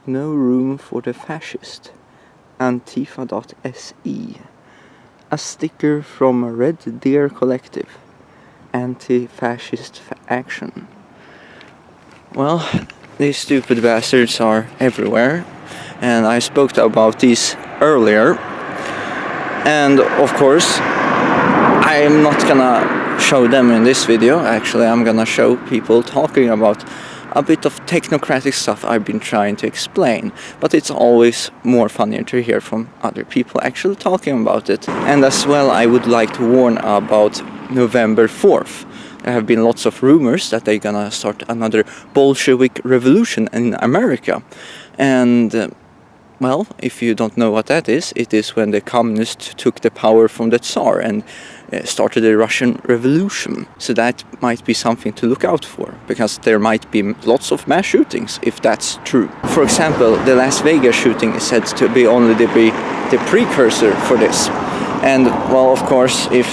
No room for the fascist. ANTIFA.se. A sticker from a Red Deer Collective. Anti-fascist action. Well, these stupid bastards are everywhere, and I spoke about these earlier. And of course, I'm not gonna show them in this video. Actually, I'm gonna show people talking about a bit of technocratic stuff I've been trying to explain, but it's always more funnier to hear from other people actually talking about it. And as well, I would like to warn about November 4th. There have been lots of rumors that they're gonna start another Bolshevik revolution in America. And well, if you don't know what that is, it is when the communists took the power from the Tsar and started the Russian Revolution. So that might be something to look out for, because there might be lots of mass shootings if that's true. For example, the Las Vegas shooting is said to be only the precursor for this. And well, of course, if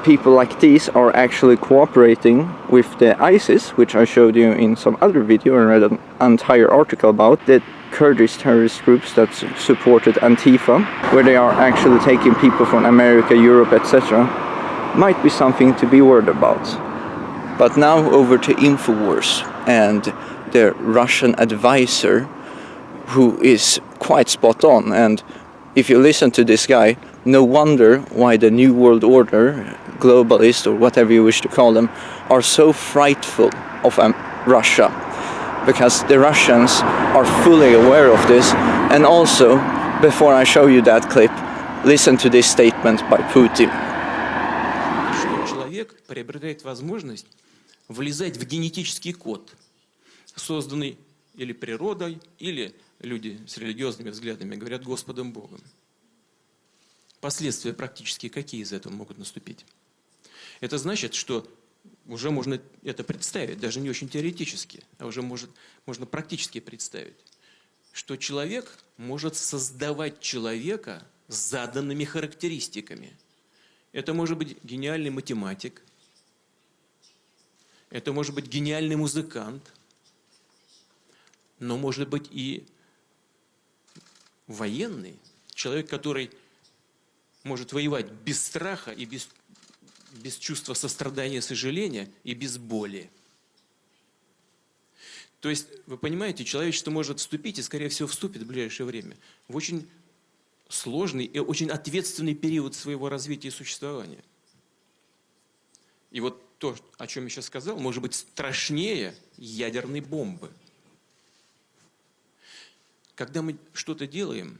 people like these are actually cooperating with the ISIS, which I showed you in some other video and read an entire article about, the Kurdish terrorist groups that supported Antifa, where they are actually taking people from America, Europe, etc., might be something to be worried about. But now over to InfoWars and the Russian advisor, who is quite spot on. And if you listen to this guy, no wonder why the New World Order, globalists or whatever you wish to call them, are so frightful of Russia. Because the Russians are fully aware of this. And also, before I show you that clip, listen to this statement by Putin. Что человек приобретает возможность влезать в генетический код, созданный или природой, или люди с религиозными взглядами говорят Господом Богом. Последствия практически какие из этого могут наступить? Это значит, что уже можно это представить, даже не очень теоретически, а уже можно практически представить, что человек может создавать человека с заданными характеристиками. Это может быть гениальный математик, это может быть гениальный музыкант, но может быть и военный, человек, который может воевать без страха и без чувства сострадания, сожаления и без боли. То есть, вы понимаете, человечество может вступить, и, скорее всего, вступит в ближайшее время, в очень сложный и очень ответственный период своего развития и существования. И вот то, о чем я сейчас сказал, может быть страшнее ядерной бомбы. Когда мы что-то делаем,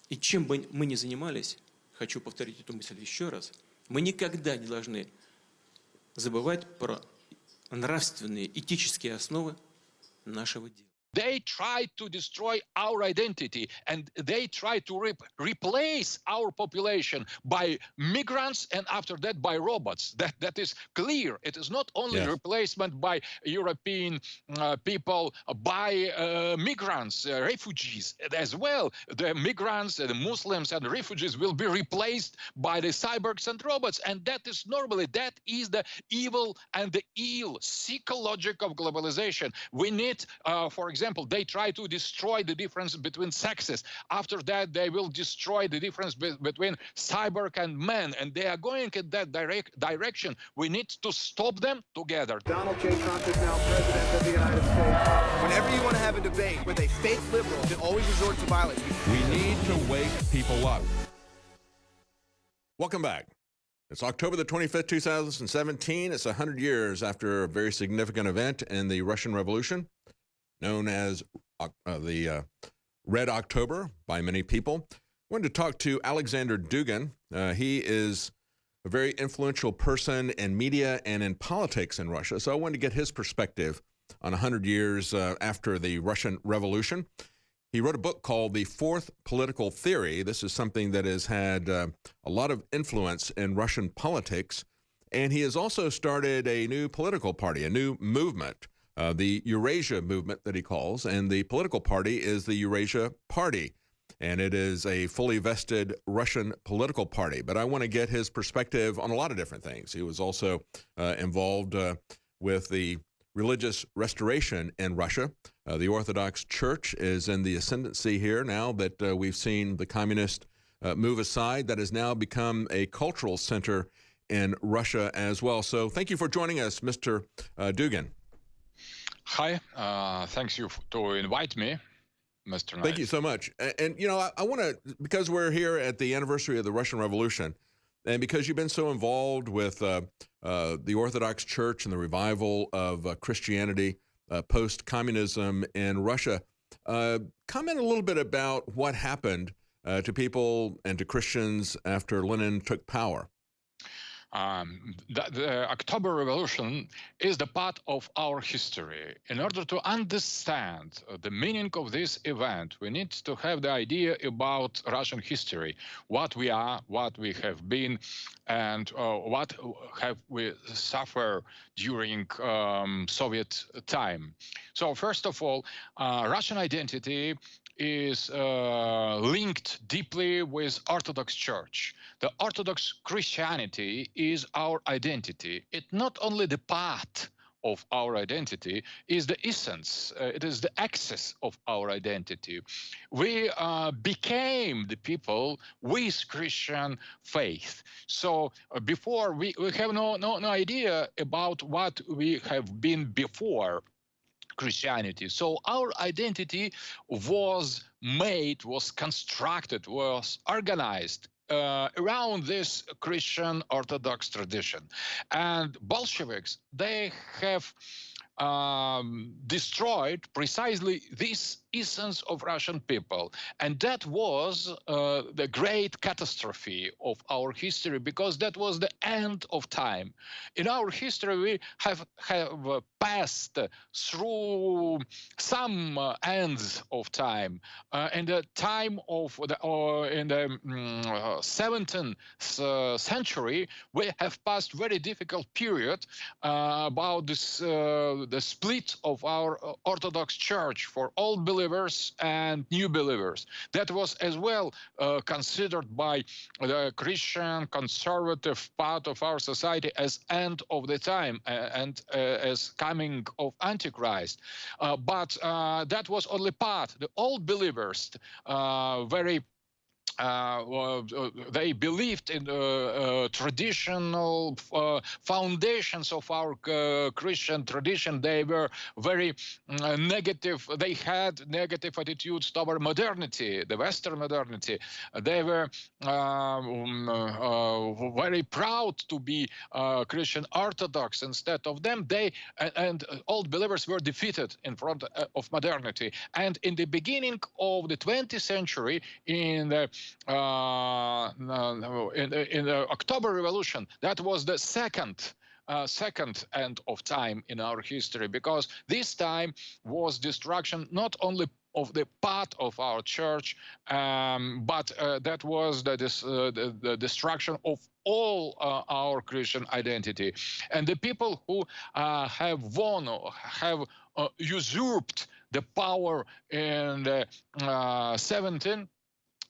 и чем бы мы ни занимались, хочу повторить эту мысль еще раз, мы никогда не должны забывать про нравственные, этические основы нашего дела. They try to destroy our identity, and they try to replace our population by migrants, and after that by robots. That is clear. It is not only replacement by European people, by migrants, refugees as well. The migrants, the Muslims and the refugees will be replaced by the cyborgs and robots, and that is normally, that is the evil and the ill psychologic of globalization. We need, for example, they try to destroy the difference between sexes. After that, they will destroy the difference between cyborg and men, and they are going in that direction. We need to stop them together. Donald J. Trump is now president of the United States. Whenever you want to have a debate with a fake liberal that always resorts to violence, we need to wake people up. Welcome back. It's October the 25th, 2017. It's 100 years after a very significant event in the Russian Revolution, known as the Red October by many people. I wanted to talk to Aleksandr Dugin. He is a very influential person in media and in politics in Russia, so I wanted to get his perspective on 100 years after the Russian Revolution. He wrote a book called The Fourth Political Theory. This is something that has had a lot of influence in Russian politics, and he has also started a new political party, a new movement, the Eurasia movement that he calls, and the political party is the Eurasia Party, and it is a fully vested Russian political party. But I want to get his perspective on a lot of different things. He was also involved with the religious restoration in Russia, The Orthodox Church is in the ascendancy here now that we've seen the communist move aside. That has now become a cultural center in Russia as well. So thank you for joining us, Mr. Dugin. Hi, thanks you to invite me, Mr. Knight. Thank you so much. And you know, I want to, because we're here at the anniversary of the Russian Revolution, and because you've been so involved with the Orthodox Church and the revival of Christianity post-communism in Russia, comment a little bit about what happened to people and to Christians after Lenin took power. The October Revolution is the part of our history. In order to understand the meaning of this event, we need to have the idea about Russian history, what we are, what we have been, and what have we suffered during Soviet time. So first of all, Russian identity is linked deeply with Orthodox Church. The Orthodox Christianity is our identity. It's not only the part of our identity, is the essence, it is the axis of our identity. We became the people with Christian faith. So before, we have no idea about what we have been before Christianity. So our identity was made, was constructed, was organized around this Christian Orthodox tradition. And Bolsheviks, they have destroyed precisely this essence of Russian people. And that was the great catastrophe of our history, because that was the end of time. In our history, we have passed through some ends of time. In the time of in the 17th century, we have passed very difficult period about this the split of our Orthodox Church for old believers and new believers. That was as well considered by the Christian conservative part of our society as end of the time and as coming of Antichrist. But that was only part. The old believers they believed in the traditional foundations of our Christian tradition. They were very negative. They had negative attitudes toward modernity, the Western modernity. They were very proud to be Christian Orthodox. Instead of them, they and old believers were defeated in front of modernity. And in the beginning of the 20th century, in the October Revolution, that was the second end of time in our history, because this time was destruction not only of the part of our church, but that was the destruction of all our Christian identity. And the people who have won, have usurped the power in the 17th,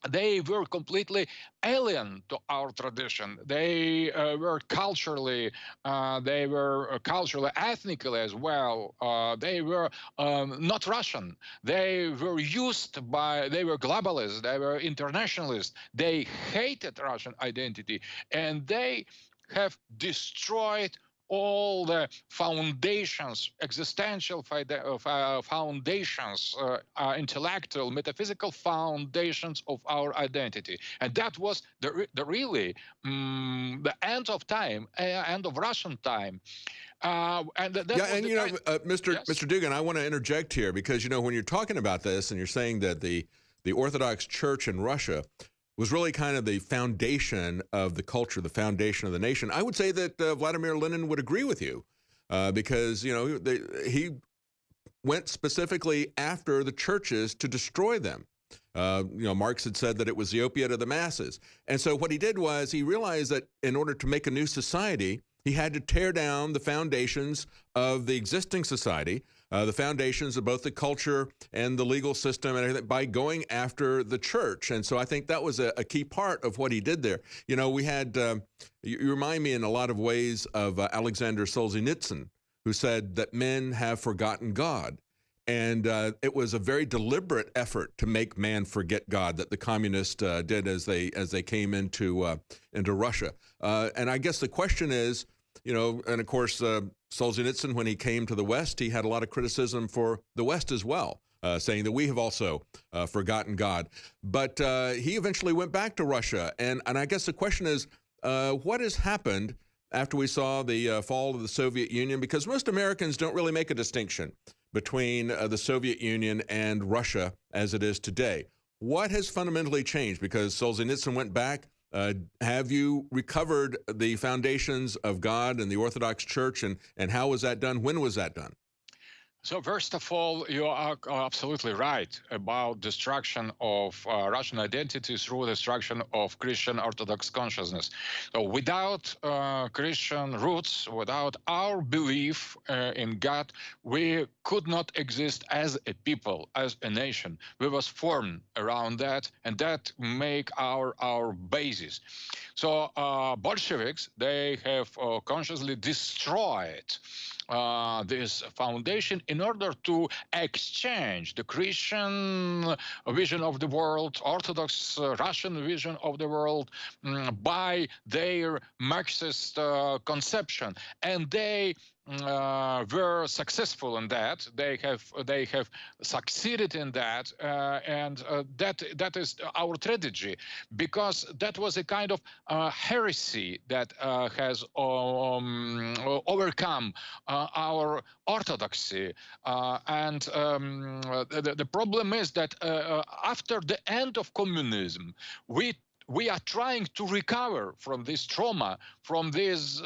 they were completely alien to our tradition. They were culturally, ethnically as well. They were not Russian. They were they were globalists, they were internationalists. They hated Russian identity, and they have destroyed all the foundations, existential foundations, intellectual, metaphysical foundations of our identity. And that was really the end of time, end of Russian time. Mr. Dugin, I want to interject here, because, you know, when you're talking about this and you're saying that the Orthodox Church in Russia was really kind of the foundation of the culture, the foundation of the nation, I would say that Vladimir Lenin would agree with you, because, you know, he went specifically after the churches to destroy them. You know, Marx had said that it was the opiate of the masses. And so what he did was he realized that in order to make a new society, he had to tear down the foundations of the existing society, the foundations of both the culture and the legal system and everything, by going after the church. And so I think that was a key part of what he did there. You know, we had, you remind me in a lot of ways of Alexander Solzhenitsyn, who said that men have forgotten God. And it was a very deliberate effort to make man forget God that the communists did as they came into Russia. And I guess the question is, you know, and of course, Solzhenitsyn, when he came to the West, he had a lot of criticism for the West as well, saying that we have also forgotten God. But he eventually went back to Russia. And I guess the question is, what has happened after we saw the fall of the Soviet Union? Because most Americans don't really make a distinction between the Soviet Union and Russia as it is today. What has fundamentally changed? Because Solzhenitsyn went back. Have you recovered the foundations of God and the Orthodox Church, and how was that done? When was that done? So first of all, you are absolutely right about destruction of Russian identity through destruction of Christian Orthodox consciousness. So without Christian roots, without our belief in God, we could not exist as a people, as a nation. We was formed around that, and that make our basis. So Bolsheviks, they have consciously destroyed this foundation in order to exchange the Christian vision of the world, Orthodox Russian vision of the world, by their Marxist conception. And they were successful in that. They have succeeded in that, and that is our tragedy, because that was a kind of heresy that has overcome our orthodoxy. And the problem is that after the end of communism, we are trying to recover from this trauma, from this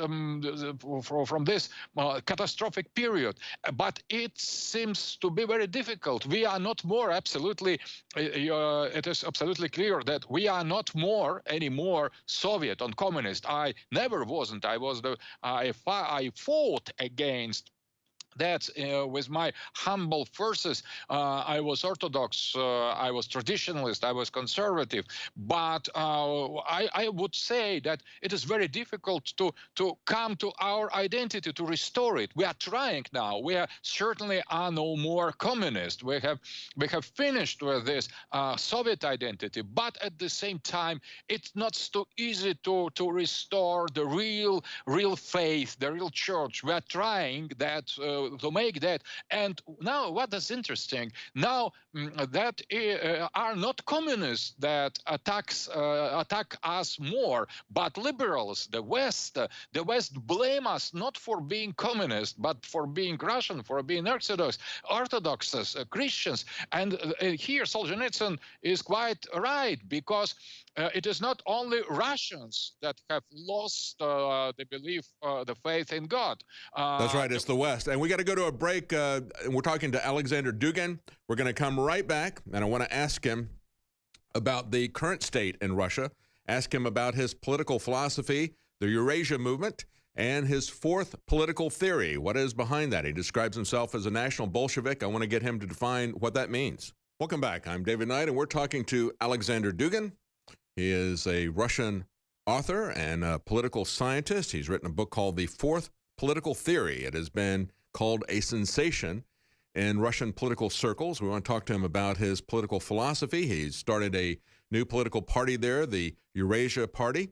catastrophic period, but it seems to be very difficult. We are not more absolutely. It is absolutely clear that we are not more anymore Soviet or communist. I never wasn't. I fought against that with my humble forces. I was Orthodox, I was traditionalist, I was conservative, but I would say that it is very difficult to come to our identity, to restore it. We are trying now. We are certainly are no more communist. We have finished with this Soviet identity, but at the same time, it's not so easy to restore the real faith, the real church. We are trying that. To make that. And now what is interesting, now that are not communists that attack us more, but liberals, the West blame us not for being communist, but for being Russian, for being Orthodox, Christians. And here Solzhenitsyn is quite right, because it is not only Russians that have lost the belief, the faith in God. That's right, it's the West. And we got to go to a break. And we're talking to Aleksandr Dugin. We're going to come right back, and I want to ask him about the current state in Russia, ask him about his political philosophy, the Eurasia movement, and his fourth political theory. What is behind that? He describes himself as a national Bolshevik. I want to get him to define what that means. Welcome back. I'm David Knight, and we're talking to Aleksandr Dugin. He is a Russian author and a political scientist. He's written a book called The Fourth Political Theory. It has been called a sensation in Russian political circles. We want to talk to him about his political philosophy. He's started a new political party there, the Eurasia Party.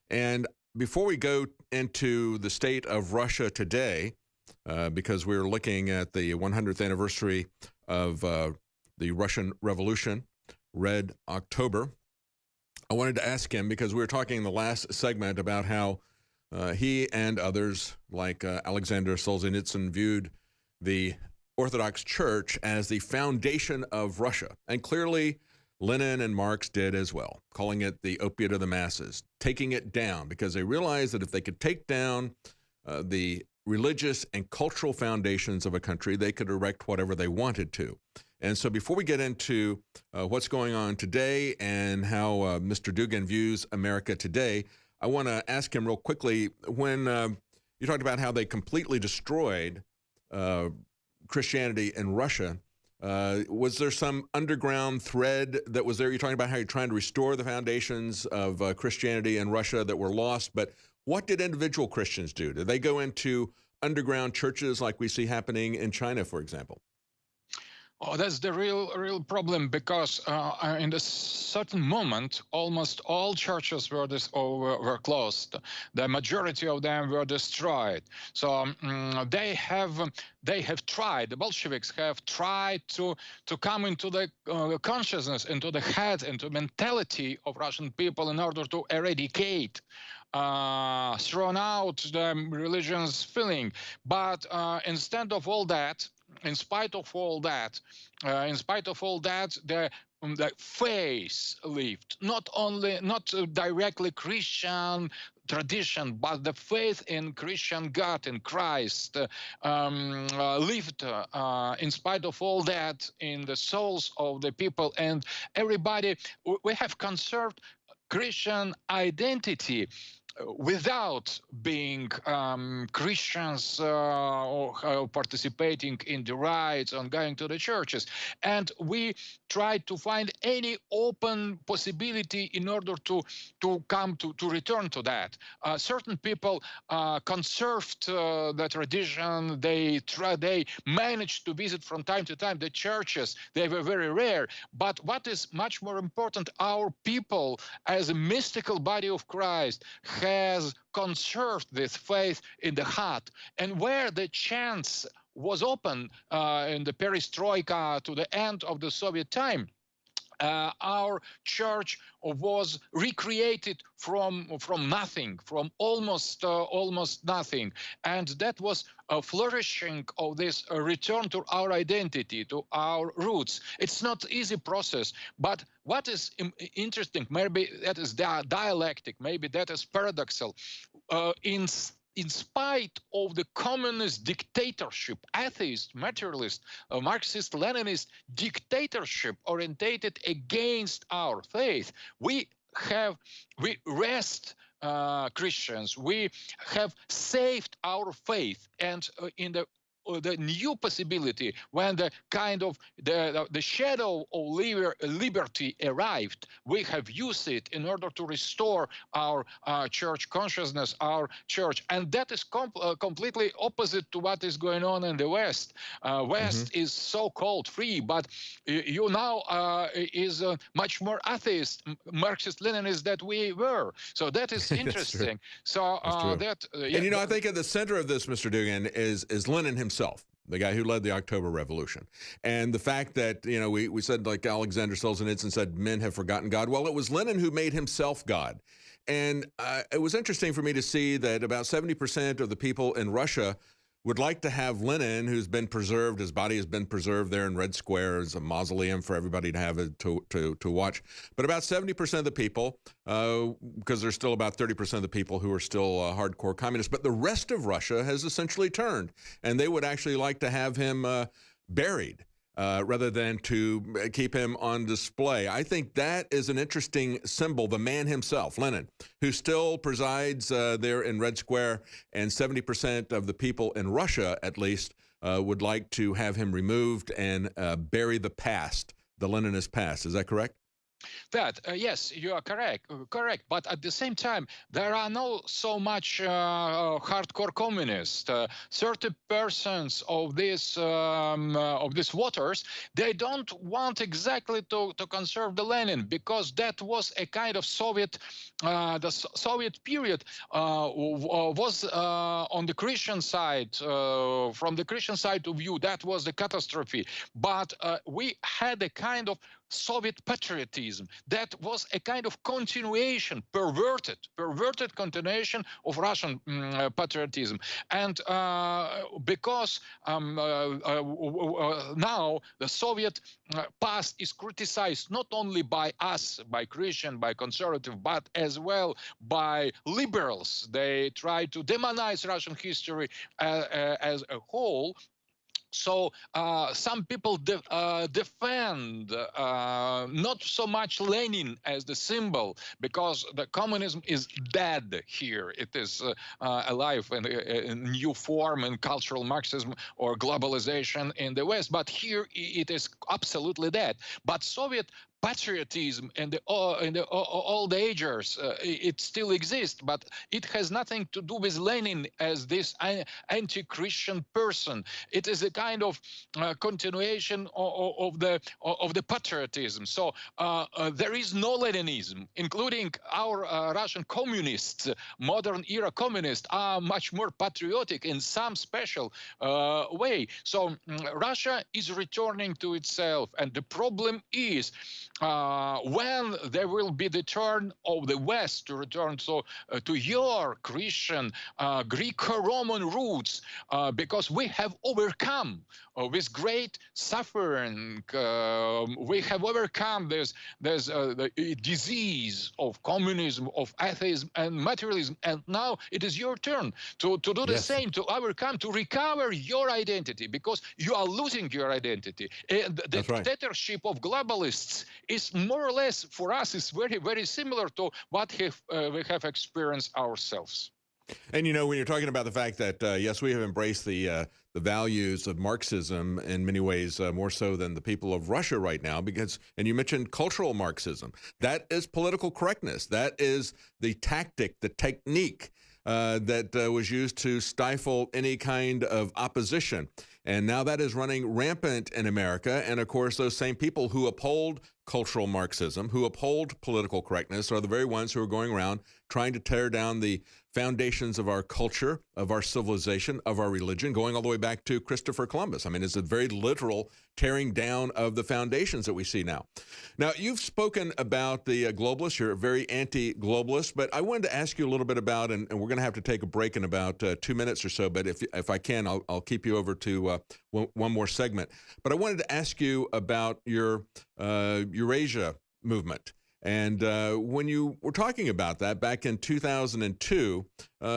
And before we go into the state of Russia today, because we're looking at the 100th anniversary of the Russian Revolution, Red October, I wanted to ask him, because we were talking in the last segment about how he and others like Alexander Solzhenitsyn viewed the Orthodox Church as the foundation of Russia. And clearly, Lenin and Marx did as well, calling it the opiate of the masses, taking it down, because they realized that if they could take down the religious and cultural foundations of a country, they could erect whatever they wanted to. And so before we get into what's going on today and how Mr. Dugin views America today, I want to ask him real quickly, when you talked about how they completely destroyed Christianity in Russia, was there some underground thread that was there? You're talking about how you're trying to restore the foundations of Christianity in Russia that were lost, but what did individual Christians do? Did they go into underground churches like we see happening in China, for example? Oh, that's the real problem, because in a certain moment, almost all churches were closed. The majority of them were destroyed. So they have tried. The Bolsheviks have tried to come into the consciousness, into the head, into mentality of Russian people in order to eradicate, thrown out the religion's feeling. But instead of all that, in spite of all that, the faith lived. Not directly Christian tradition, but the faith in Christian God, in Christ, lived in spite of all that in the souls of the people. And everybody, we have conserved Christian identity without being Christians or participating in the rites and going to the churches. And we tried to find any open possibility in order to return to that. Certain people conserved the tradition. They managed to visit from time to time the churches. They were very rare. But what is much more important, our people, as a mystical body of Christ, has conserved this faith in the heart. And where the chance was open in the perestroika to the end of the Soviet time, our church was recreated from nothing, from almost nothing, and that was a flourishing of this return to our identity, to our roots. It's not easy process, but what is interesting, maybe that is dialectic, maybe that is paradoxal. In spite of the communist dictatorship, atheist, materialist, Marxist-Leninist dictatorship orientated against our faith, we rest Christians. We have saved our faith, and in the new possibility, when the kind of the shadow of liberty arrived, we have used it in order to restore our church consciousness, our church. And that is completely opposite to what is going on in the West. West is so-called free, but you now is much more atheist, Marxist-Leninist that we were. So that is interesting. So yeah. And you know, I think at the center of this, Mr. Dugin, is Lenin himself, the guy who led the October Revolution. And the fact that, you know, we said, like Alexander Solzhenitsyn said, men have forgotten God. Well, it was Lenin who made himself God. And it was interesting for me to see that about 70% of the people in Russia would like to have Lenin, who's been preserved, his body has been preserved there in Red Square as a mausoleum for everybody to have it to watch. But about 70% of the people, because there's still about 30% of the people who are still hardcore communists, but the rest of Russia has essentially turned, and they would actually like to have him buried rather than to keep him on display. I think that is an interesting symbol, the man himself, Lenin, who still presides there in Red Square, and 70% of the people in Russia, at least, would like to have him removed and bury the past, the Leninist past. Is that correct? That yes, you are correct. But at the same time, there are not so much hardcore communists. 30% of these voters, they don't want exactly to conserve the Lenin, because that was a kind of Soviet. The Soviet period was on the Christian side. From the Christian side of view, that was the catastrophe. But we had a kind of Soviet patriotism that was a kind of continuation, perverted continuation of Russian patriotism. And because now the Soviet past is criticized not only by us, by Christian, by conservative, but as well by liberals. They try to demonize Russian history as a whole. So some people defend not so much Lenin as the symbol, because the communism is dead here. It is alive in a new form in cultural Marxism or globalization in the West. But here it is absolutely dead. But Soviet patriotism and the old agers, it still exists, but it has nothing to do with Lenin as this anti-Christian person. It is a kind of continuation of the patriotism. So there is no Leninism, including our Russian communists. Modern era communists are much more patriotic in some special way. So Russia is returning to itself, and the problem is when there will be the turn of the West to return to your Christian Greco-Roman roots, because we have overcome with great suffering. We have overcome this the disease of communism, of atheism and materialism, and now it is your turn to do the same, to overcome, to recover your identity, because you are losing your identity. And the dictatorship of globalists is more or less, for us, is very, very similar to what we have experienced ourselves. And, you know, when you're talking about the fact that, yes, we have embraced the values of Marxism in many ways more so than the people of Russia right now, because, and you mentioned cultural Marxism, that is political correctness. That is the tactic, the technique that was used to stifle any kind of opposition. And now that is running rampant in America. And of course, those same people who uphold cultural Marxism, who uphold political correctness, are the very ones who are going around trying to tear down the foundations of our culture, of our civilization, of our religion, going all the way back to Christopher Columbus. I mean, it's a very literal tearing down of the foundations that we see now. Now, you've spoken about the globalists. You're very anti-globalist, but I wanted to ask you a little bit about, and we're going to have to take a break in about 2 minutes or so, but if I can, I'll keep you over to one more segment. But I wanted to ask you about your Eurasia movement. And when you were talking about that back in 2002,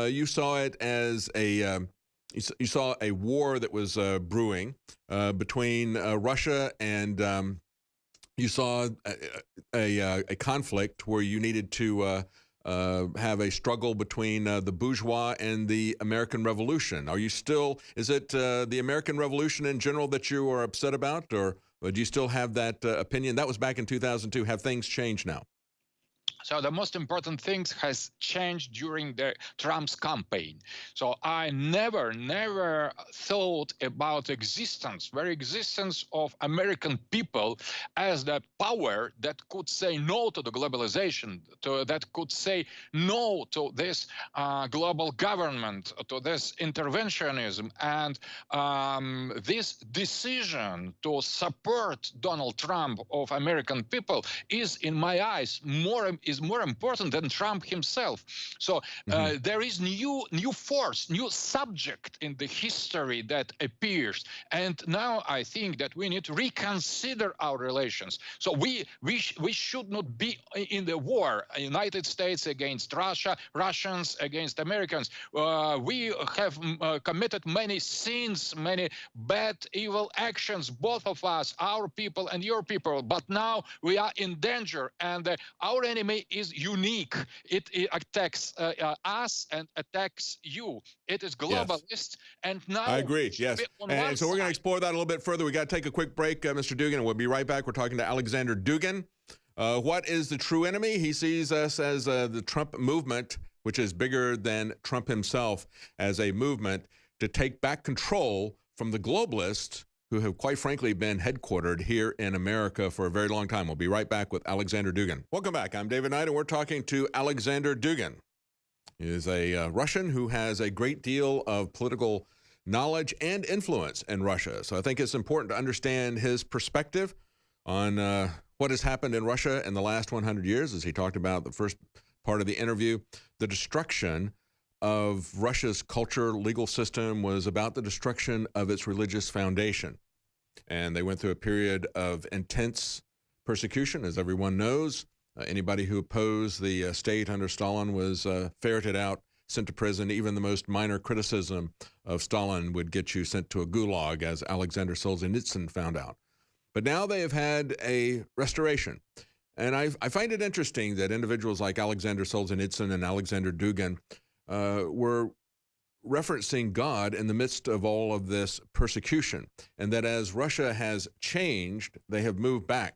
you saw it as you saw a war that was brewing between Russia and you saw a conflict where you needed to have a struggle between the bourgeois and the American Revolution. Are you still, is it the American Revolution in general that you are upset about, or do you still have that opinion? That was back in 2002. Have things changed now? So the most important things has changed during the Trump's campaign. So I never thought about very existence of American people as that power that could say no to the globalization, that could say no to this global government, to this interventionism, and this decision to support Donald Trump of American people is, in my eyes, more important than Trump himself. So there is new force, new subject in the history that appears. And now I think that we need to reconsider our relations. So we should not be in the war, United States against Russia, Russians against Americans. We have committed many sins, many bad, evil actions, both of us, our people and your people. But now we are in danger, and our enemy is unique. It attacks us and attacks you. It is globalist. Yes. And now I agree. Yes. And so we're going to explore that a little bit further. We got to take a quick break, Mr. Dugin, and we'll be right back. We're talking to Aleksandr Dugin. What is the true enemy? He sees us as the Trump movement, which is bigger than Trump himself, as a movement to take back control from the globalists who have, quite frankly, been headquartered here in America for a very long time. We'll be right back with Aleksandr Dugin. Welcome back. I'm David Knight, and we're talking to Aleksandr Dugin. He is a Russian who has a great deal of political knowledge and influence in Russia. So I think it's important to understand his perspective on what has happened in Russia in the last 100 years, as he talked about the first part of the interview. The destruction of Russia's culture, legal system was about the destruction of its religious foundation. And they went through a period of intense persecution, as everyone knows. Anybody who opposed the state under Stalin was ferreted out, sent to prison. Even the most minor criticism of Stalin would get you sent to a gulag, as Alexander Solzhenitsyn found out. But now they have had a restoration. And I find it interesting that individuals like Alexander Solzhenitsyn and Aleksandr Dugin were referencing God in the midst of all of this persecution, and that as Russia has changed, they have moved back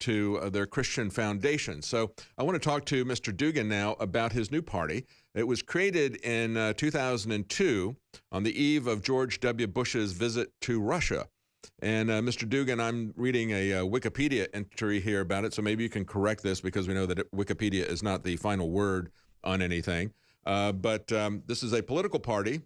to their Christian foundation. So I want to talk to Mr. Dugin now about his new party. It was created in 2002 on the eve of George W. Bush's visit to Russia. And Mr. Dugin, I'm reading a Wikipedia entry here about it, so maybe you can correct this because we know that Wikipedia is not the final word on anything. But this is a political party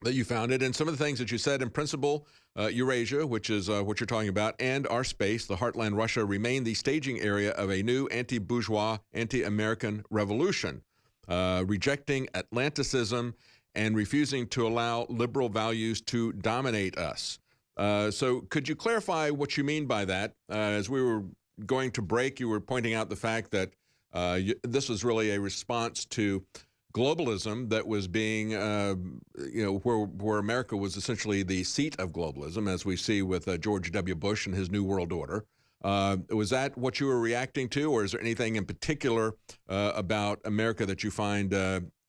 that you founded, and some of the things that you said in principle, Eurasia, which is what you're talking about, and our space, the heartland Russia, remain the staging area of a new anti-bourgeois, anti-American revolution, rejecting Atlanticism and refusing to allow liberal values to dominate us. So could you clarify what you mean by that? As we were going to break, you were pointing out the fact that this was really a response to globalism that was being, where America was essentially the seat of globalism, as we see with George W. Bush and his New World Order. Was that what you were reacting to, or is there anything in particular about America that you find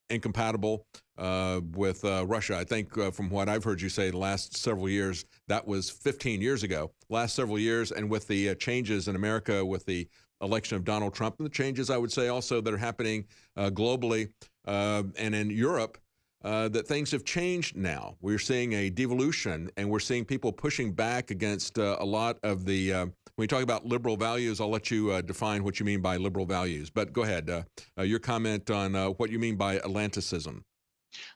incompatible with Russia? I think from what I've heard you say the last several years, that was 15 years ago, last several years, and with the changes in America with the election of Donald Trump and the changes, I would say, also that are happening globally and in Europe, that things have changed now. We're seeing a devolution, and we're seeing people pushing back against a lot of the, when you talk about liberal values, I'll let you define what you mean by liberal values. But go ahead, your comment on what you mean by Atlanticism.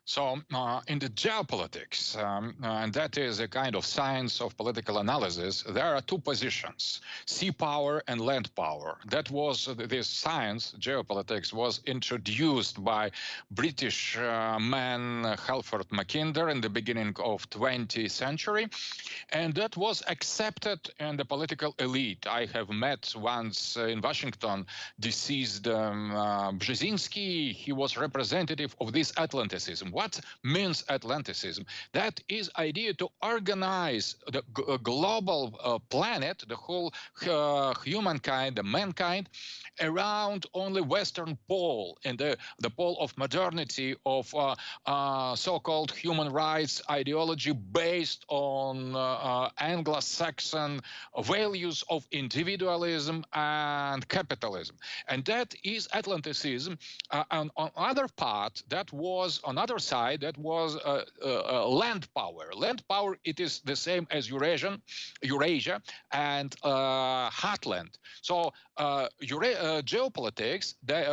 So in the geopolitics, and that is a kind of science of political analysis, there are two positions, sea power and land power. That was, this science, geopolitics, was introduced by British man Halford Mackinder in the beginning of 20th century, and that was accepted in the political elite. I have met once in Washington deceased Brzezinski. He was representative of this Atlanticism. What means Atlanticism? That is idea to organize the global planet, the whole humankind, the mankind, around only Western pole, and the pole of modernity, of so-called human rights ideology based on Anglo-Saxon values of individualism and capitalism. And that is Atlanticism. And on other part, that was, on other side, that was land power. Land power, it is the same as Eurasia and heartland. So geopolitics, they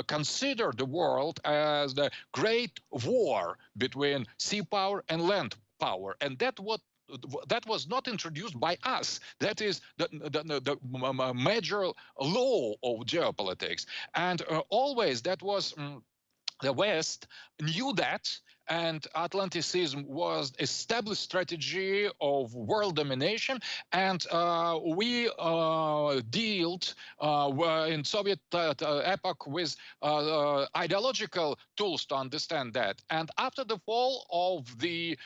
consider the world as the great war between sea power and land power, and that was not introduced by us. That is the major law of geopolitics, and always that was. The West knew that, and Atlanticism was established strategy of world domination, and we dealt in Soviet epoch with ideological tools to understand that. And after the fall of the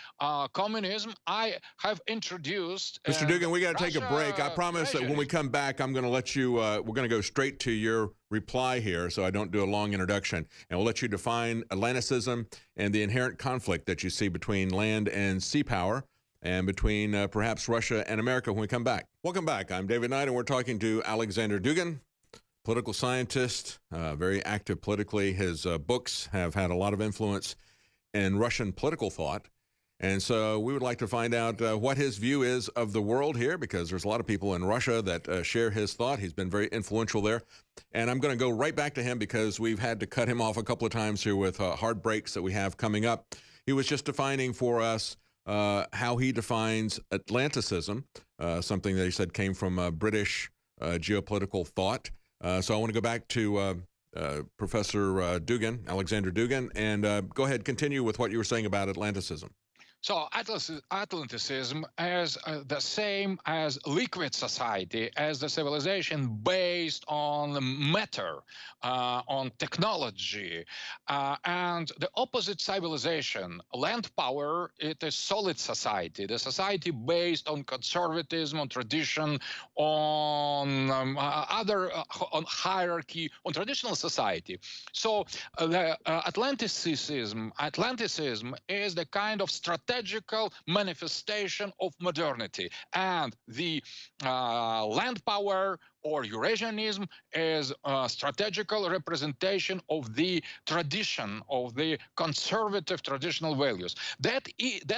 communism, I have introduced. Mr. Dugin, we got to take a break. I promise that when we come back, I'm going to let you. We're going to go straight to your reply here, so I don't do a long introduction, and we'll let you define Atlanticism and the inherent conflict that you see between land and sea power and between perhaps Russia and America when we come back. Welcome back. I'm David Knight, and we're talking to Aleksandr Dugin, political scientist, very active politically. His books have had a lot of influence in Russian political thought. And so we would like to find out what his view is of the world here, because there's a lot of people in Russia that share his thought. He's been very influential there. And I'm going to go right back to him because we've had to cut him off a couple of times here with hard breaks that we have coming up. He was just defining for us how he defines Atlanticism, something that he said came from British geopolitical thought. So I want to go back to Professor Dugin, Aleksandr Dugin, and go ahead, continue with what you were saying about Atlanticism. So Atlanticism is the same as liquid society, as the civilization based on matter, on technology, and the opposite civilization, land power, it is solid society, the society based on conservatism, on tradition, on on hierarchy, on traditional society. So the Atlanticism is the kind of strategical manifestation of modernity, and the land power or Eurasianism as a strategical representation of the tradition, of the conservative traditional values. That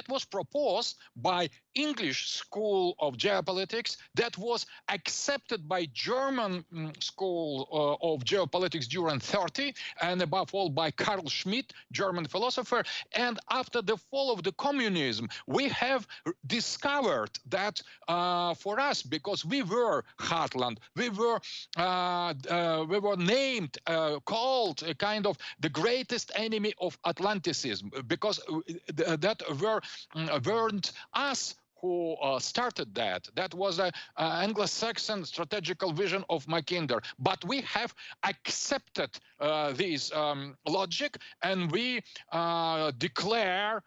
was proposed by English School of Geopolitics, that was accepted by German School of Geopolitics during 30, and above all by Carl Schmitt, German philosopher. And after the fall of the communism, we have discovered that for us, because we were heartland, we were named, called a kind of the greatest enemy of Atlanticism, because that weren't us who started that. That was an Anglo-Saxon strategical vision of Mackinder. But we have accepted this logic, and we declared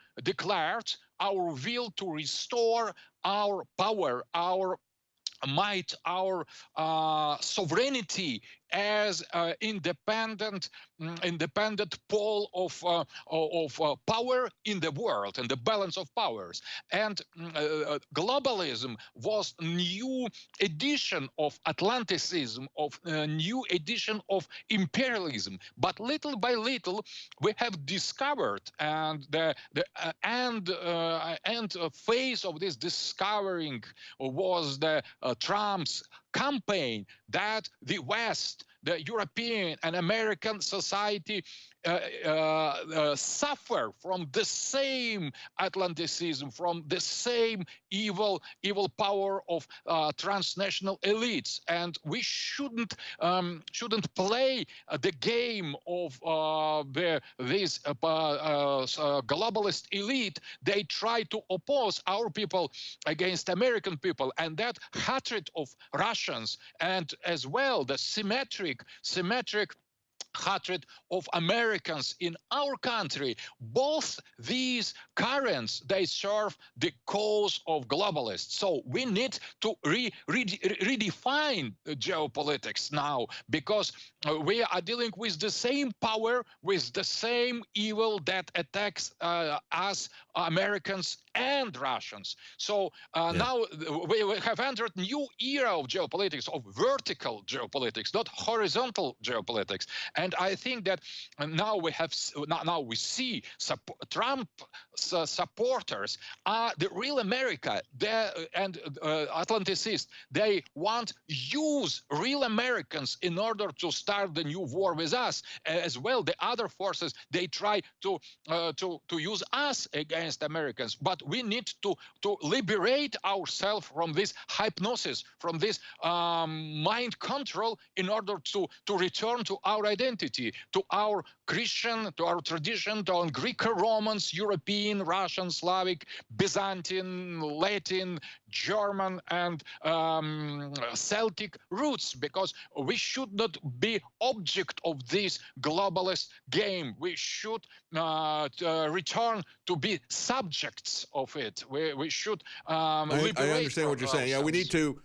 our will to restore our power, our might, our sovereignty as independent pole of power in the world and the balance of powers. And globalism was new edition of Atlanticism, of a new edition of imperialism. But little by little, we have discovered, and the end phase of this discovering was the Trump's campaign, that the West, the European and American society suffer from the same Atlanticism, from the same evil power of transnational elites, and we shouldn't play the game of this globalist elite. They try to oppose our people against American people, and that hatred of Russians, and as well the symmetric hatred of Americans in our country, both these currents, they serve the cause of globalists. So we need to redefine geopolitics now, because we are dealing with the same power, with the same evil that attacks us, Americans and Russians. So now we have entered a new era of geopolitics, of vertical geopolitics, not horizontal geopolitics. And I think that now we see Trump supporters are the real America, and Atlanticists. They want use real Americans in order to start the new war with us. As well, the other forces, they try to use us against Americans. But we need to liberate ourselves from this hypnosis, from this mind control, in order to return to our identity, to our Christian, to our tradition, to our Greco-Romans, European, Russian, Slavic, Byzantine, Latin, German, and Celtic roots, because we should not be object of this globalist game. We should return to be subjects of it. We should liberate I understand what you're saying. Yeah, we need to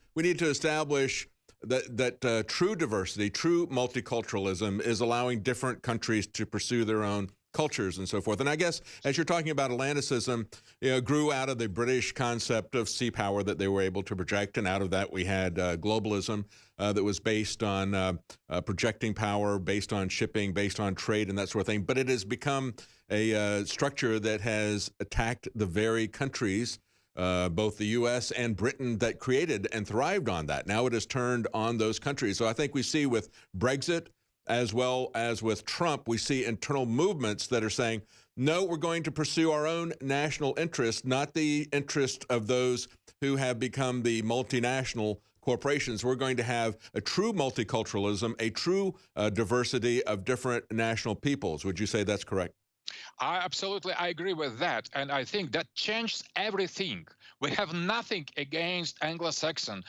establish that true diversity, true multiculturalism is allowing different countries to pursue their own cultures and so forth. And I guess as you're talking about Atlanticism, grew out of the British concept of sea power that they were able to project, and out of that we had globalism that was based on projecting power, based on shipping, based on trade and that sort of thing. But it has become a structure that has attacked the very countries, both the U.S. and Britain, that created and thrived on that. Now it has turned on those countries. So I think we see with Brexit, as well as with Trump, we see internal movements that are saying, no, we're going to pursue our own national interest, not the interest of those who have become the multinational corporations. We're going to have a true multiculturalism, a true diversity of different national peoples. Would you say that's correct? I agree with that, and I think that changes everything. We have nothing against Anglo-Saxon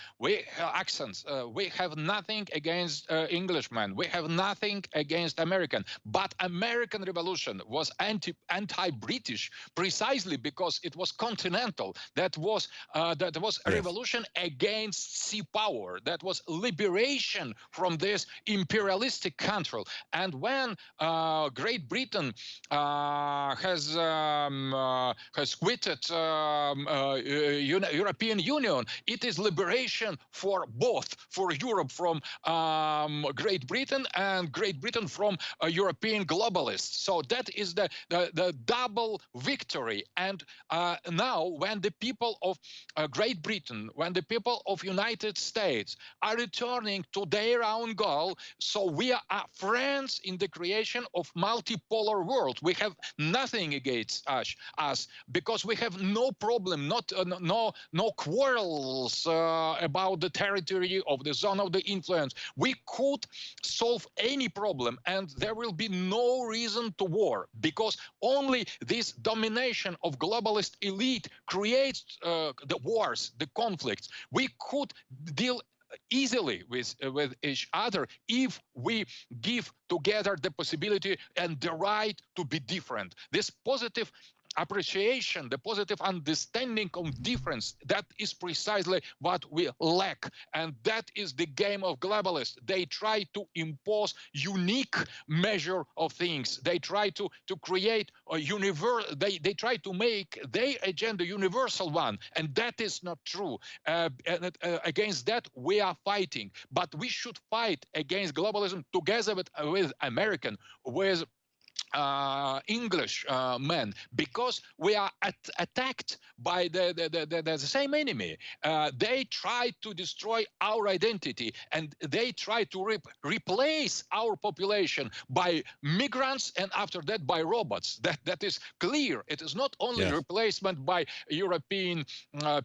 accents. We have nothing against Englishmen. We have nothing against American. But American Revolution was anti-British precisely because it was continental. That was a revolution against sea power. That was liberation from this imperialistic control. And when Great Britain has quitted European Union. It is liberation for both, for Europe from Great Britain and Great Britain from European globalists. So that is the double victory. And now, when the people of Great Britain, when the people of United States are returning to their own goal, so we are friends in the creation of multipolar world. We have nothing against us because we have no problem, no quarrels about the territory of the zone of the influence. We could solve any problem, and there will be no reason to war, because only this domination of globalist elite creates the wars, the conflicts. We could deal easily with each other if we give together the possibility and the right to be different. This positive appreciation, the positive understanding of difference, that is precisely what we lack. And that is the game of globalists. They try to impose unique measure of things. They try to create a they try to make their agenda universal one, and that is not true. Against that we are fighting, but we should fight against globalism together with American, with English men, because we are attacked by the same enemy. They try to destroy our identity, and they try to replace our population by migrants, and after that by robots. That is clear. It is not only replacement by European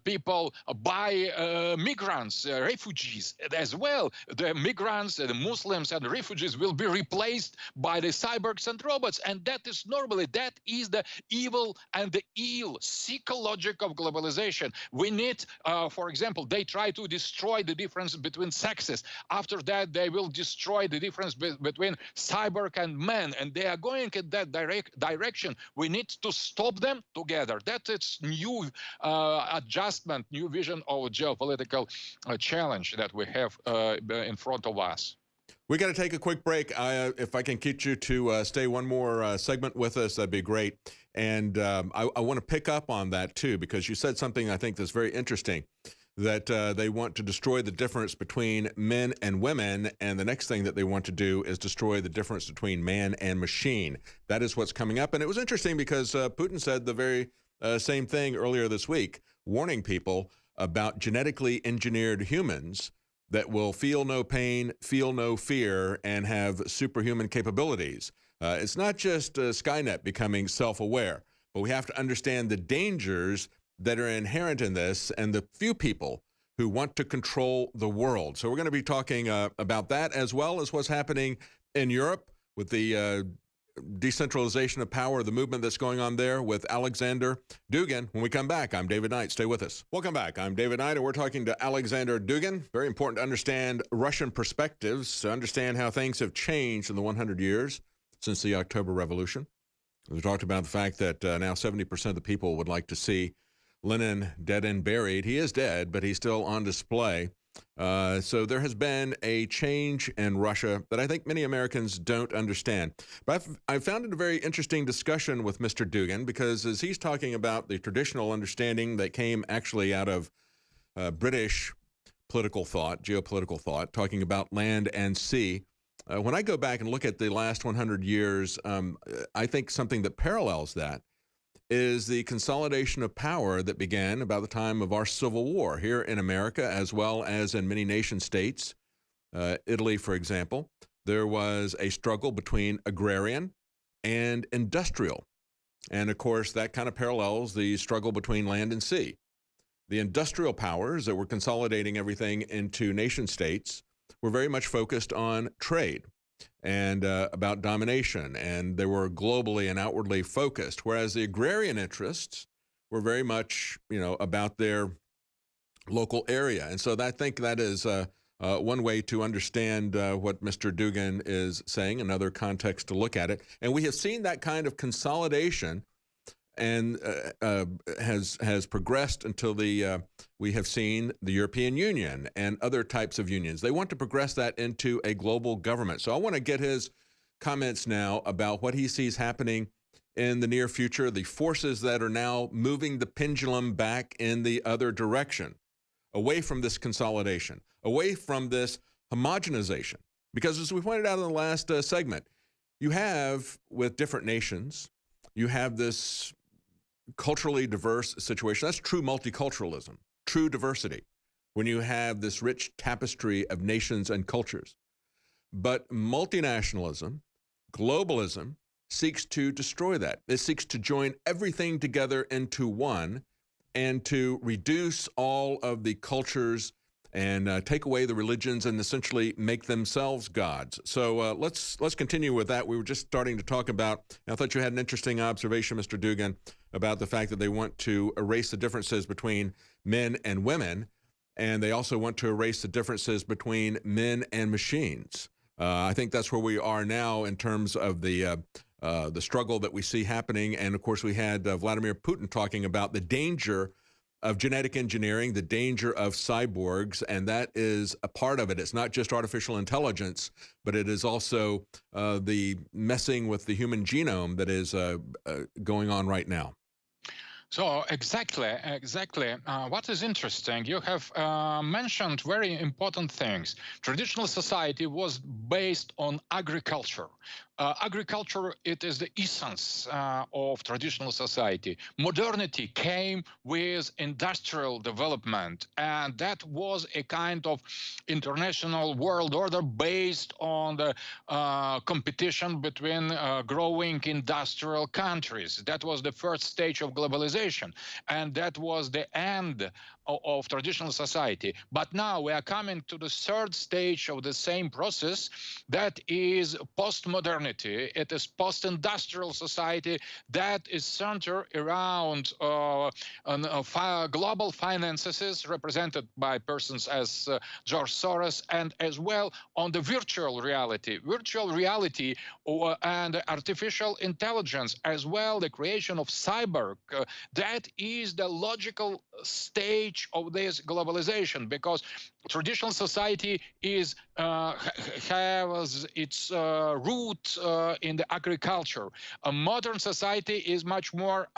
people, by migrants, refugees as well. The migrants, the Muslims and the refugees will be replaced by the cyborgs and robots. And that is normally, that is the evil and the ill psychologic of globalization. We need, for example, they try to destroy the difference between sexes. After that, they will destroy the difference between cyborg and men, and they are going in that direction. We need to stop them together. That is new adjustment, new vision of geopolitical challenge that we have in front of us. We got to take a quick break. If I can get you to stay one more segment with us, that'd be great. And I want to pick up on that, too, because you said something I think that's very interesting, that they want to destroy the difference between men and women. And the next thing that they want to do is destroy the difference between man and machine. That is what's coming up. And it was interesting because Putin said the very same thing earlier this week, warning people about genetically engineered humans that will feel no pain, feel no fear, and have superhuman capabilities. It's not just Skynet becoming self-aware, but we have to understand the dangers that are inherent in this and the few people who want to control the world. So we're going to be talking about that, as well as what's happening in Europe with the decentralization of power, the movement that's going on there, with Aleksandr Dugin. When we come back, I'm David Knight. Stay with us. Welcome back. I'm David Knight, and we're talking to Aleksandr Dugin. Very important to understand Russian perspectives, to understand how things have changed in the 100 years since the October Revolution. We talked about the fact that now 70% of the people would like to see Lenin dead and buried. He is dead, but he's still on display. So there has been a change in Russia that I think many Americans don't understand. But I found it a very interesting discussion with Mr. Dugin, because as he's talking about the traditional understanding that came actually out of British political thought, geopolitical thought, talking about land and sea, when I go back and look at the last 100 years, I think something that parallels that is the consolidation of power that began about the time of our Civil War here in America, as well as in many nation states. Italy, for example, there was a struggle between agrarian and industrial. And of course, that kind of parallels the struggle between land and sea. The industrial powers that were consolidating everything into nation states were very much focused on trade and about domination, and they were globally and outwardly focused, whereas the agrarian interests were very much, about their local area. And so I think that is one way to understand what Mr. Dugin is saying, another context to look at it. And we have seen that kind of consolidation and has progressed until we have seen the European Union and other types of unions. They want to progress that into a global government. So I want to get his comments now about what he sees happening in the near future, the forces that are now moving the pendulum back in the other direction, away from this consolidation, away from this homogenization. Because as we pointed out in the last segment, you have, with different nations, you have this culturally diverse situation. That's true multiculturalism, true diversity, when you have this rich tapestry of nations and cultures. But multinationalism, globalism, seeks to destroy that. It seeks to join everything together into one and to reduce all of the cultures and take away the religions and essentially make themselves gods. So let's continue with that. We were just starting to talk about, and I thought you had an interesting observation, Mr. Dugin, about the fact that they want to erase the differences between men and women, and they also want to erase the differences between men and machines. I think that's where we are now in terms of the struggle that we see happening. And of course, we had Vladimir Putin talking about the danger of genetic engineering, the danger of cyborgs, and that is a part of it. It's not just artificial intelligence, but it is also the messing with the human genome that is going on right now. So exactly. What is interesting, you have mentioned very important things. Traditional society was based on agriculture. Agriculture, it is the essence of traditional society. Modernity came with industrial development, and that was a kind of international world order based on the competition between growing industrial countries. That was the first stage of globalization, and that was the end of traditional society. But now we are coming to the third stage of the same process, that is postmodernity. It is post-industrial society that is centered around global finances represented by persons as George Soros, and as well on the virtual reality. Virtual reality and artificial intelligence, as well the creation of cyber, that is the logical stage of this globalization, because traditional society is has its root in the agriculture. A modern society is much more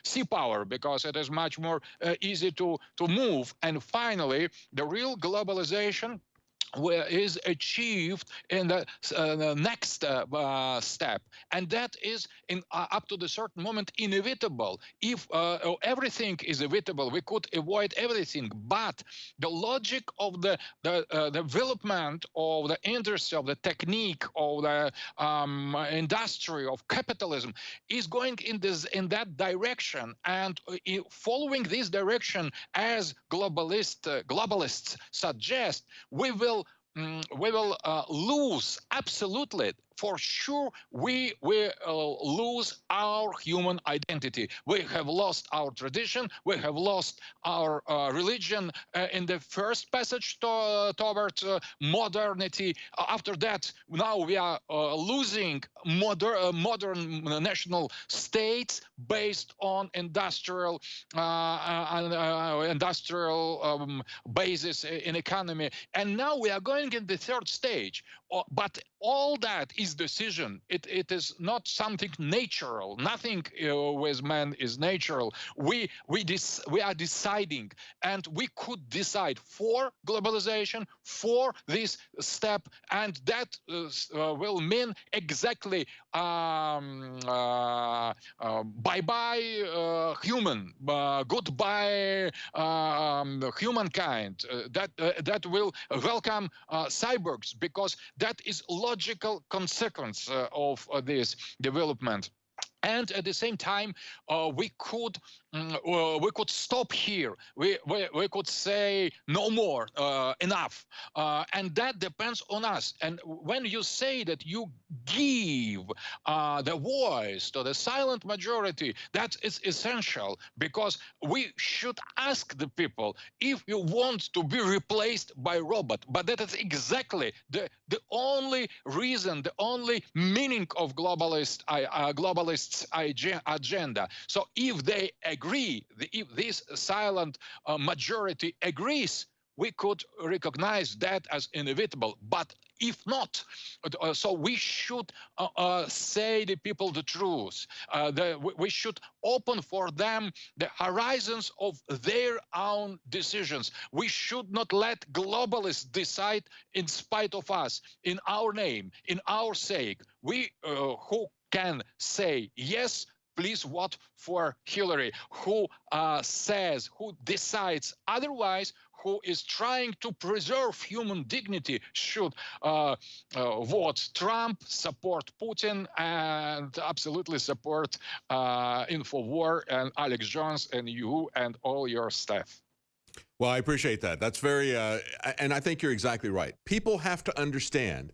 sea power, because it is much more easy to move. And finally, the real globalization is achieved in the next step, and that is up to the certain moment inevitable. If everything is inevitable, we could avoid everything, but the logic of the development of the industry, of the technique, of the industry, of capitalism is going in that direction, and following this direction, as globalists suggest, we will lose absolutely. For sure, we lose our human identity. We have lost our tradition. We have lost our religion in the first passage towards modernity. After that, now we are losing modern national states based on industrial basis in economy. And now we are going in the third stage. But all that is decision. It is not something natural. Nothing with man is natural. We are deciding, and we could decide for globalization, for this step, and that will mean exactly bye-bye human, goodbye humankind. That will welcome cyborgs, because that is logical consequence of this development. And at the same time, we could stop here. We could say no more, enough, and that depends on us. And when you say that you give the voice to the silent majority, that is essential, because we should ask the people if you want to be replaced by robot. But that is exactly the only reason, the only meaning of globalists' agenda. So if they agree, if this silent majority agrees, we could recognize that as inevitable. But if not, so we should say the people the truth. We should open for them the horizons of their own decisions. We should not let globalists decide in spite of us, in our name, in our sake. We who can say yes, please vote for Hillary, who decides otherwise, who is trying to preserve human dignity, should vote Trump, support Putin, and absolutely support InfoWar and Alex Jones and you and all your staff. Well, I appreciate that. That's very, and I think you're exactly right. People have to understand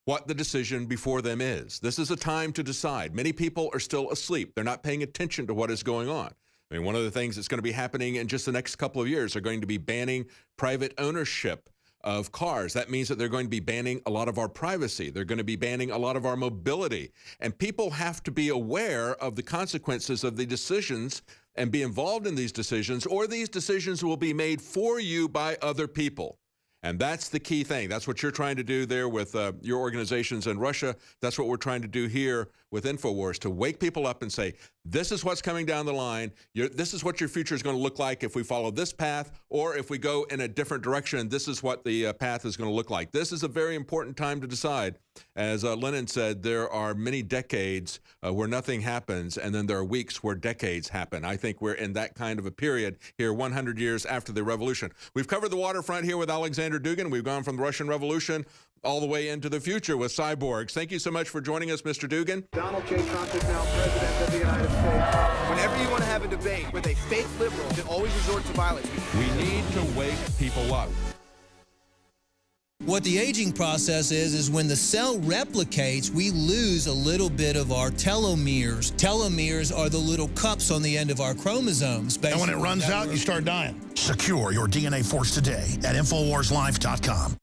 what the decision before them is. This is a time to decide. Many people are still asleep. They're not paying attention to what is going on. I mean, one of the things that's going to be happening in just the next couple of years are going to be banning private ownership of cars. That means that they're going to be banning a lot of our privacy. They're going to be banning a lot of our mobility. And people have to be aware of the consequences of the decisions and be involved in these decisions, or these decisions will be made for you by other people. And that's the key thing. That's what you're trying to do there with your organizations in Russia. That's what we're trying to do here with InfoWars, to wake people up and say, this is what's coming down the line. This is what your future is going to look like if we follow this path, or if we go in a different direction, this is what the path is going to look like. This is a very important time to decide. As Lenin said, there are many decades where nothing happens, and then there are weeks where decades happen. I think we're in that kind of a period here 100 years after the revolution. We've covered the waterfront here with Aleksandr Dugin. We've gone from the Russian Revolution all the way into the future with cyborgs. Thank you so much for joining us, Mr. Dugin. Donald J. Trump is now president of the United States. Whenever you want to have a debate with a fake liberal that always resorts to violence, We need to wake people up. What the aging process is when the cell replicates, we lose a little bit of our telomeres. Telomeres are the little cups on the end of our chromosomes. And when it runs out, you start dying. Secure your DNA force today at InfoWarsLife.com.